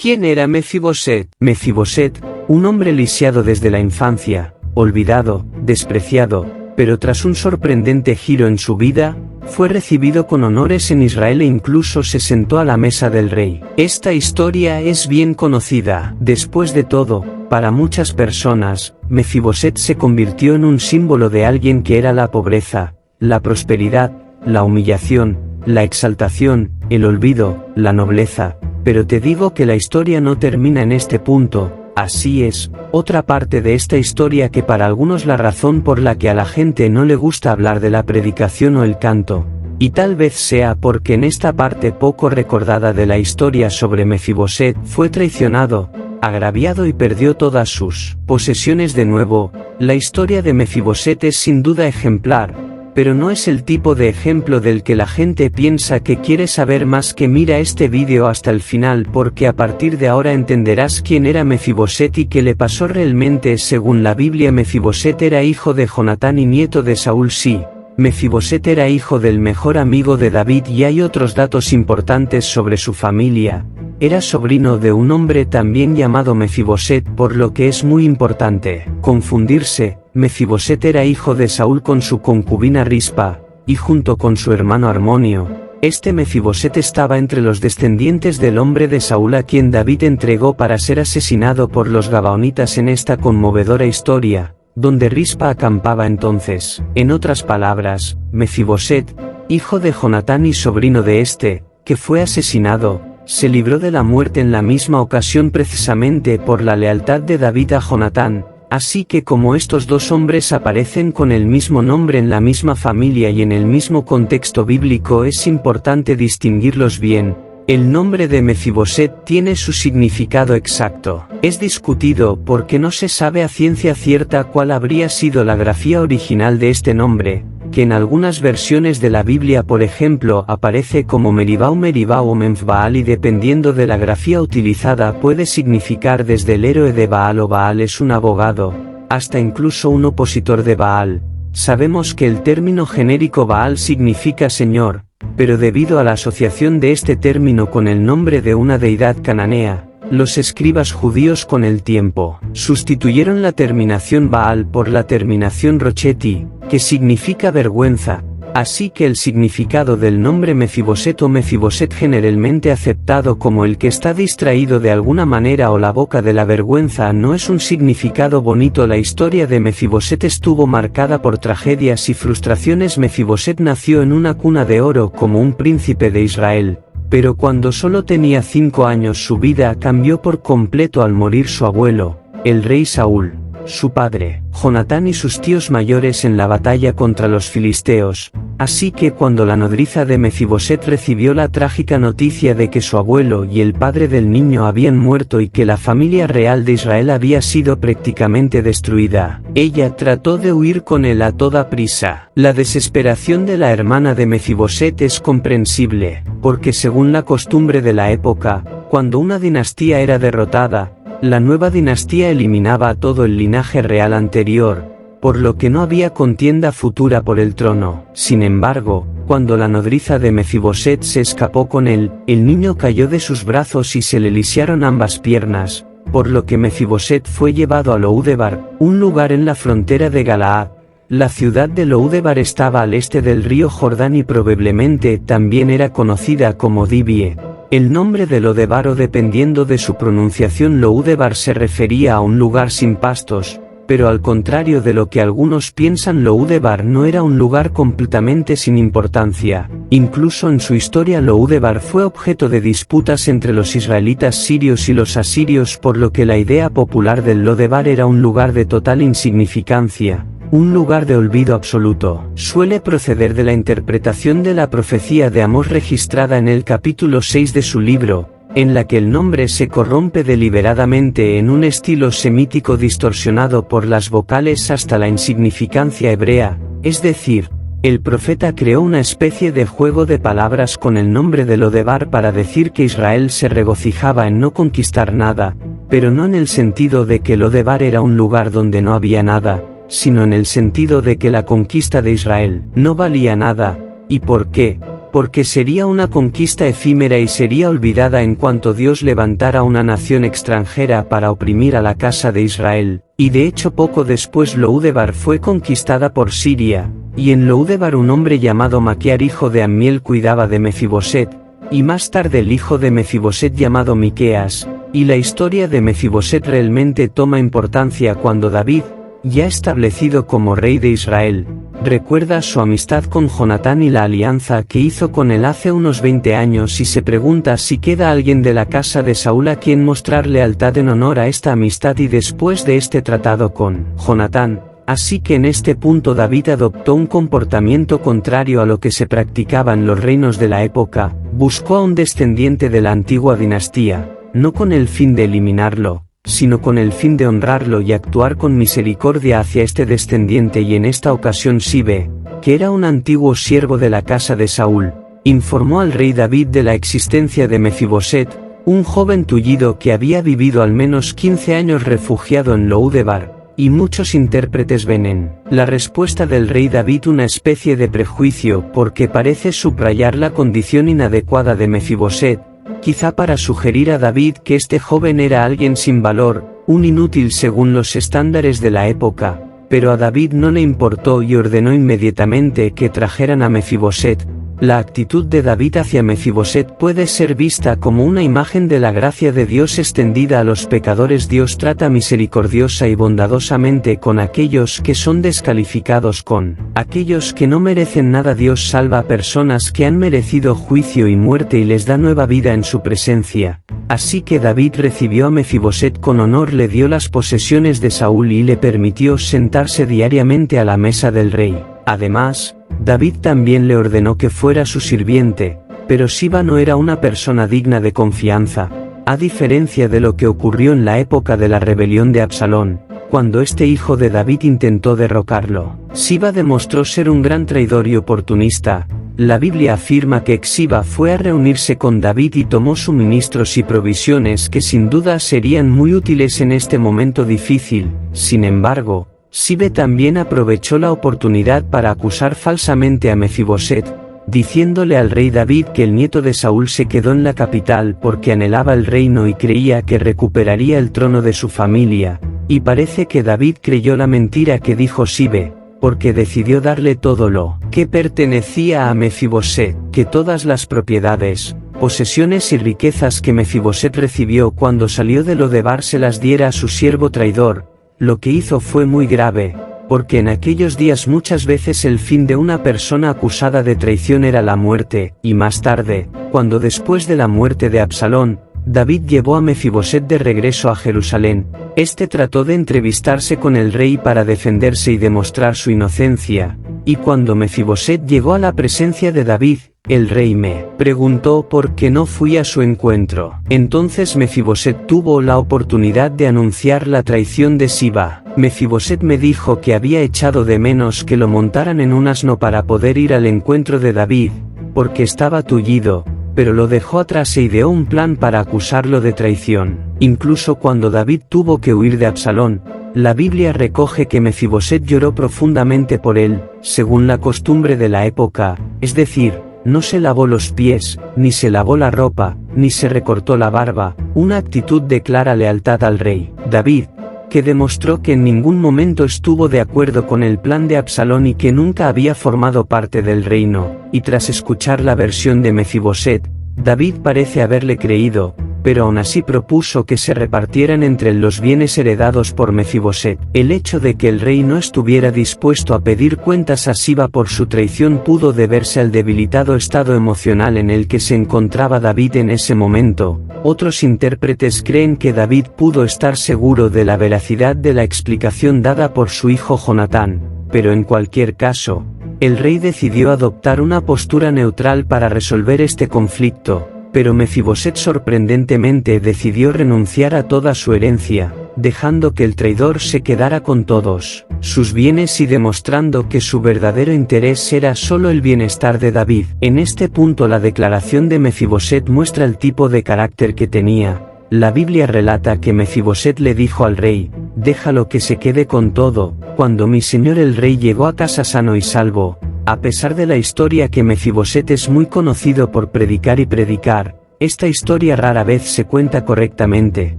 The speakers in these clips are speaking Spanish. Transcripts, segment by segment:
¿Quién era Mefiboset? Mefiboset, un hombre lisiado desde la infancia, olvidado, despreciado, pero tras un sorprendente giro en su vida, fue recibido con honores en Israel e incluso se sentó a la mesa del rey. Esta historia es bien conocida. Después de todo, para muchas personas, Mefiboset se convirtió en un símbolo de alguien que era la pobreza, la prosperidad, la humillación, la exaltación, el olvido, la nobleza. Pero te digo que la historia no termina en este punto. Así es, otra parte de esta historia que para algunos la razón por la que a la gente no le gusta hablar de la predicación o el canto, y tal vez sea porque en esta parte poco recordada de la historia sobre Mefiboset fue traicionado, agraviado y perdió todas sus posesiones de nuevo. La historia de Mefiboset es sin duda ejemplar, pero no es el tipo de ejemplo del que la gente piensa que quiere saber más. Que mira este vídeo hasta el final porque a partir de ahora entenderás quién era Mefiboset y qué le pasó realmente. Según la Biblia, Mefiboset era hijo de Jonatán y nieto de Saúl. Sí, Mefiboset era hijo del mejor amigo de David y hay otros datos importantes sobre su familia. Era sobrino de un hombre también llamado Mefiboset, por lo que es muy importante confundirse. Mefiboset era hijo de Saúl con su concubina Rispa, y junto con su hermano Armonio, este Mefiboset estaba entre los descendientes del hombre de Saúl a quien David entregó para ser asesinado por los gabaonitas en esta conmovedora historia, donde Rispa acampaba entonces. En otras palabras, Mefiboset, hijo de Jonatán y sobrino de este, que fue asesinado, se libró de la muerte en la misma ocasión precisamente por la lealtad de David a Jonatán. Así que como estos dos hombres aparecen con el mismo nombre en la misma familia y en el mismo contexto bíblico, es importante distinguirlos bien. El nombre de Mefiboset tiene su significado exacto. Es discutido porque no se sabe a ciencia cierta cuál habría sido la grafía original de este nombre, que en algunas versiones de la Biblia por ejemplo aparece como Meribau Meribau o Memphbaal y dependiendo de la grafía utilizada puede significar desde el héroe de Baal o Baal es un abogado, hasta incluso un opositor de Baal. Sabemos que el término genérico Baal significa señor, pero debido a la asociación de este término con el nombre de una deidad cananea, los escribas judíos con el tiempo sustituyeron la terminación Baal por la terminación Rocheti, que significa vergüenza, así que el significado del nombre Mefiboset o Mefiboset generalmente aceptado como el que está distraído de alguna manera o la boca de la vergüenza no es un significado bonito. La historia de Mefiboset estuvo marcada por tragedias y frustraciones. Mefiboset nació en una cuna de oro como un príncipe de Israel, pero cuando solo tenía 5 años su vida cambió por completo al morir su abuelo, el rey Saúl, su padre, Jonatán y sus tíos mayores en la batalla contra los filisteos. Así que cuando la nodriza de Mefiboset recibió la trágica noticia de que su abuelo y el padre del niño habían muerto y que la familia real de Israel había sido prácticamente destruida, ella trató de huir con él a toda prisa. La desesperación de la hermana de Mefiboset es comprensible, porque según la costumbre de la época, cuando una dinastía era derrotada, la nueva dinastía eliminaba a todo el linaje real anterior, por lo que no había contienda futura por el trono. Sin embargo, cuando la nodriza de Mefiboset se escapó con él, el niño cayó de sus brazos y se le lisiaron ambas piernas, por lo que Mefiboset fue llevado a Loudebar, un lugar en la frontera de Galaad. La ciudad de Loudebar estaba al este del río Jordán y probablemente también era conocida como Dibie. El nombre de Lodebar o dependiendo de su pronunciación Loudebar se refería a un lugar sin pastos, pero al contrario de lo que algunos piensan, Loudebar no era un lugar completamente sin importancia. Incluso en su historia Loudebar fue objeto de disputas entre los israelitas sirios y los asirios, por lo que la idea popular del Lodebar era un lugar de total insignificancia, un lugar de olvido absoluto. Suele proceder de la interpretación de la profecía de Amós registrada en el capítulo 6 de su libro, en la que el nombre se corrompe deliberadamente en un estilo semítico distorsionado por las vocales hasta la insignificancia hebrea, es decir, el profeta creó una especie de juego de palabras con el nombre de Lodebar para decir que Israel se regocijaba en no conquistar nada, pero no en el sentido de que Lodebar era un lugar donde no había nada, sino en el sentido de que la conquista de Israel no valía nada. ¿Y por qué? porque sería una conquista efímera y sería olvidada en cuanto Dios levantara una nación extranjera para oprimir a la casa de Israel, y de hecho poco después Lodebar fue conquistada por Siria, y en Lodebar un hombre llamado Maquiar hijo de Ammiel cuidaba de Mefiboset, y más tarde el hijo de Mefiboset llamado Miqueas, y la historia de Mefiboset realmente toma importancia cuando David, ya establecido como rey de Israel, recuerda su amistad con Jonatán y la alianza que hizo con él hace unos 20 años y se pregunta si queda alguien de la casa de Saúl a quien mostrar lealtad en honor a esta amistad y después de este tratado con Jonatán. Así que en este punto David adoptó un comportamiento contrario a lo que se practicaba en los reinos de la época, buscó a un descendiente de la antigua dinastía, no con el fin de eliminarlo, sino con el fin de honrarlo y actuar con misericordia hacia este descendiente, y en esta ocasión Sibe, que era un antiguo siervo de la casa de Saúl, informó al rey David de la existencia de Mefiboset, un joven tullido que había vivido al menos 15 años refugiado en Lodebar, y muchos intérpretes ven en la respuesta del rey David una especie de prejuicio porque parece subrayar la condición inadecuada de Mefiboset, quizá para sugerir a David que este joven era alguien sin valor, un inútil según los estándares de la época, pero a David no le importó y ordenó inmediatamente que trajeran a Mefiboset. La actitud de David hacia Mefiboset puede ser vista como una imagen de la gracia de Dios extendida a los pecadores. Dios trata misericordiosa y bondadosamente con aquellos que son descalificados, con aquellos que no merecen nada. Dios salva a personas que han merecido juicio y muerte y les da nueva vida en su presencia. Así que David recibió a Mefiboset con honor, le dio las posesiones de Saúl y le permitió sentarse diariamente a la mesa del rey. Además, David también le ordenó que fuera su sirviente, pero Siba no era una persona digna de confianza, a diferencia de lo que ocurrió en la época de la rebelión de Absalón, cuando este hijo de David intentó derrocarlo. Siba demostró ser un gran traidor y oportunista. La Biblia afirma que Siba fue a reunirse con David y tomó suministros y provisiones que sin duda serían muy útiles en este momento difícil. Sin embargo, Sibe también aprovechó la oportunidad para acusar falsamente a Mefiboset, diciéndole al rey David que el nieto de Saúl se quedó en la capital porque anhelaba el reino y creía que recuperaría el trono de su familia, y parece que David creyó la mentira que dijo Sibe, porque decidió darle todo lo que pertenecía a Mefiboset, que todas las propiedades, posesiones y riquezas que Mefiboset recibió cuando salió de Lodebar se las diera a su siervo traidor. Lo que hizo fue muy grave, porque en aquellos días muchas veces el fin de una persona acusada de traición era la muerte, y más tarde, cuando después de la muerte de Absalón, David llevó a Mefiboset de regreso a Jerusalén, este trató de entrevistarse con el rey para defenderse y demostrar su inocencia, y cuando Mefiboset llegó a la presencia de David, el rey me preguntó por qué no fui a su encuentro. Entonces Mefiboset tuvo la oportunidad de anunciar la traición de Siba. Mefiboset me dijo que había echado de menos que lo montaran en un asno para poder ir al encuentro de David, porque estaba tullido, pero lo dejó atrás e ideó un plan para acusarlo de traición. Incluso cuando David tuvo que huir de Absalón, la Biblia recoge que Mefiboset lloró profundamente por él, según la costumbre de la época, es decir, no se lavó los pies, ni se lavó la ropa, ni se recortó la barba, una actitud de clara lealtad al rey David, que demostró que en ningún momento estuvo de acuerdo con el plan de Absalón y que nunca había formado parte del reino. Y tras escuchar la versión de Mefiboset, David parece haberle creído, pero aún así propuso que se repartieran entre él los bienes heredados por Mefiboset. El hecho de que el rey no estuviera dispuesto a pedir cuentas a Siba por su traición pudo deberse al debilitado estado emocional en el que se encontraba David en ese momento. Otros intérpretes creen que David pudo estar seguro de la veracidad de la explicación dada por su hijo Jonatán, pero en cualquier caso, el rey decidió adoptar una postura neutral para resolver este conflicto. Pero Mefiboset sorprendentemente decidió renunciar a toda su herencia, dejando que el traidor se quedara con todos sus bienes y demostrando que su verdadero interés era solo el bienestar de David. En este punto la declaración de Mefiboset muestra el tipo de carácter que tenía. La Biblia relata que Mefiboset le dijo al rey, «Déjalo que se quede con todo». Cuando mi señor el rey llegó a casa sano y salvo, A pesar de la historia que Mefiboset es muy conocido por predicar y predicar, esta historia rara vez se cuenta correctamente,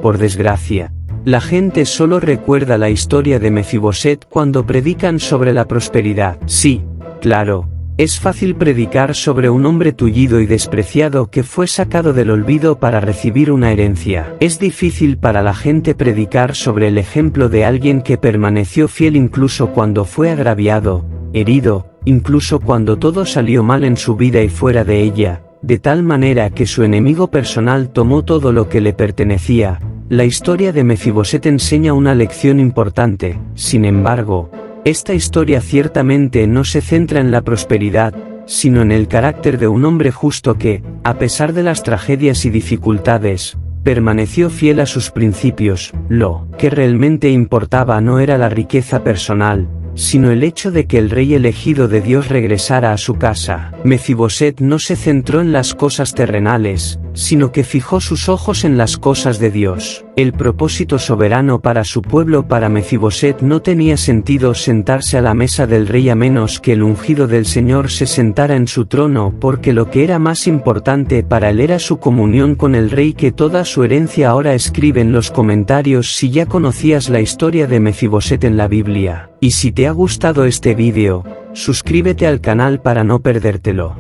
por desgracia. La gente solo recuerda la historia de Mefiboset cuando predican sobre la prosperidad. Sí, claro, es fácil predicar sobre un hombre tullido y despreciado que fue sacado del olvido para recibir una herencia. Es difícil para la gente predicar sobre el ejemplo de alguien que permaneció fiel incluso cuando fue agraviado, herido, incluso cuando todo salió mal en su vida y fuera de ella, de tal manera que su enemigo personal tomó todo lo que le pertenecía. La historia de Mefiboset enseña una lección importante. Sin embargo, esta historia ciertamente no se centra en la prosperidad, sino en el carácter de un hombre justo que, a pesar de las tragedias y dificultades, permaneció fiel a sus principios. Lo que realmente importaba no era la riqueza personal, sino el hecho de que el rey elegido de Dios regresara a su casa. Mefiboset no se centró en las cosas terrenales, sino que fijó sus ojos en las cosas de Dios. El propósito soberano para su pueblo. Para Mefiboset no tenía sentido sentarse a la mesa del rey a menos que el ungido del Señor se sentara en su trono, porque lo que era más importante para él era su comunión con el rey que toda su herencia. Ahora escribe en los comentarios si ya conocías la historia de Mefiboset en la Biblia. Y si te ha gustado este vídeo, suscríbete al canal para no perdértelo.